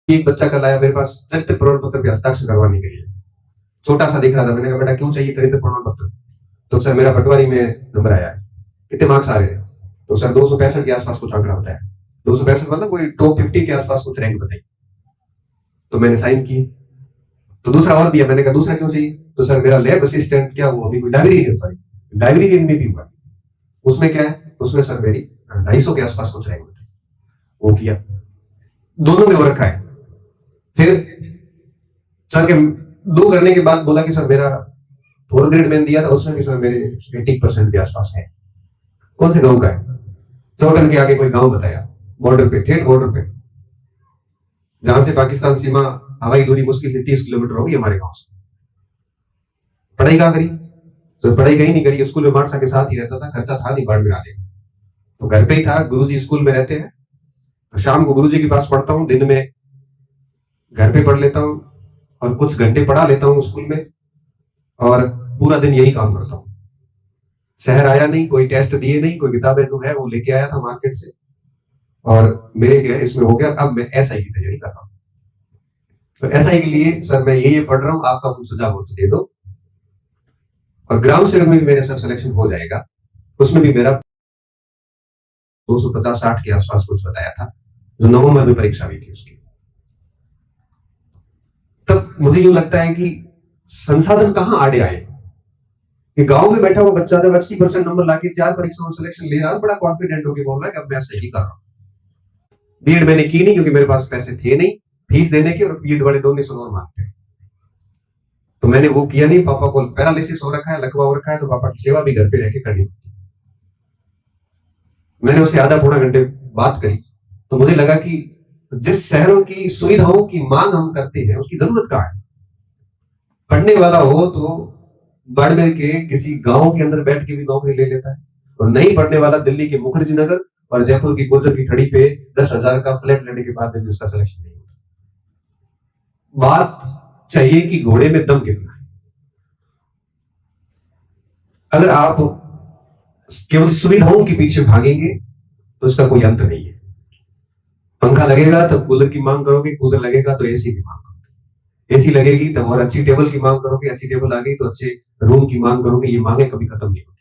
एक बच्चा कल आया मेरे पास चरित्र प्रमाण पत्र पे हस्ताक्षर करवाने के लिए, छोटा सा दिख रहा था। मैंने कहा बेटा क्यों चाहिए चरित्र प्रमाण पत्र? तो सर मेरा पटवारी में नंबर आया है। कितने मार्क्स आ रहे हैं? तो सर 265 के आसपास कुछ आंकड़ा बताया। 265 मतलब कोई टॉप 50 के आसपास कुछ रैंक बताई। तो मैंने साइन की। तो दूसरा और दिया। मैंने कहा दूसरा क्यों चाहिए? तो सर मेरा लैब असिस्टेंट क्या वो अभी कोई लाइब्रेरियन, सॉरी लाइब्रेरियन में भी हुआ, उसमें क्या है, उसमें सर मेरी 250 के आसपास कुछ रैंक बताई। वो किया, दोनों में हो रखा है। फिर सर के दो करने के बाद बोला कि सर मेरा 4th ग्रेड मैंने दिया था, उसमें भी सर मेरे 80% के आसपास है। कौन से गांव का है? चौटन के आगे कोई गांव बताया, बॉर्डर पे, ठेठ बॉर्डर पे, जहां से पाकिस्तान सीमा हवाई दूरी मुश्किल से 30 किलोमीटर होगी हमारे गांव से। पढ़ाई कहां करी? तो पढ़ाई कहीं नहीं करी, स्कूल में मार्सा के साथ ही रहता था, खर्चा था नहीं बाड़मेर आने का, तो घर पे ही था। गुरुजी स्कूल में रहते हैं, तो शाम को गुरुजी के पास पढ़ता हूँ, दिन में घर पे पढ़ लेता हूँ और कुछ घंटे पढ़ा लेता हूँ स्कूल में, और पूरा दिन यही काम करता हूँ। शहर आया नहीं, कोई टेस्ट दिए नहीं, कोई किताबें जो है वो लेके आया था मार्केट से, और मेरे क्या इसमें हो गया। अब मैं एसआई की तैयारी कर रहा हूँ। तो एसआई के लिए सर मैं ये पढ़ रहा हूँ, आपका कुछ सुझाव हो तो दे दो। और ग्राउंड सेवक में भी मेरा सर सिलेक्शन हो जाएगा, उसमें भी मेरा 250-60 के आसपास कुछ बताया था, जो नवंबर में परीक्षा हुई थी उसकी। तब मुझे यूं लगता है कि संसाधन कहां आड़े आए कि गांव में बैठा हुआ बच्चा जब 80% नंबर लाके 4 परीक्षाओं में सिलेक्शन ले रहा है, बड़ा कॉन्फिडेंट होकर बोल रहा है कि अब मैं सही कर रहा हूं। बीएड मैंने की नहीं क्योंकि मेरे पास पैसे थे नहीं फीस देने के, और बीएड वाले डोनेशन और मांगते, तो मैंने वो किया नहीं। पापा को पैरालिसिस हो रखा है, लकवा हो रखा है, तो पापा की सेवा भी घर पे रह के करनी होती। मैंने उससे आधा पौना घंटे बात करी, तो मुझे लगा कि जिस शहरों की सुविधाओं की मांग हम करते हैं उसकी जरूरत कहां है। पढ़ने वाला हो तो बाड़मेर के किसी गांव के अंदर बैठ के भी नौकरी ले लेता है, और नहीं पढ़ने वाला दिल्ली के मुखर्जी नगर और जयपुर की गुर्जर की थड़ी पे 10,000 का फ्लैट लेने के बाद भी उसका सिलेक्शन नहीं होता। बात चाहिए कि घोड़े में दम कितना है। अगर आप केवल सुविधाओं के पीछे भागेंगे तो उसका कोई अंत नहीं है। पंखा लगेगा तो कूलर की मांग करोगे, कूलर लगेगा तो एसी की मांग करोगे, एसी लगेगी तो और अच्छी टेबल की मांग करोगे, अच्छी टेबल आ गई तो अच्छे रूम की मांग करोगे। ये मांगे कभी खत्म नहीं होगी।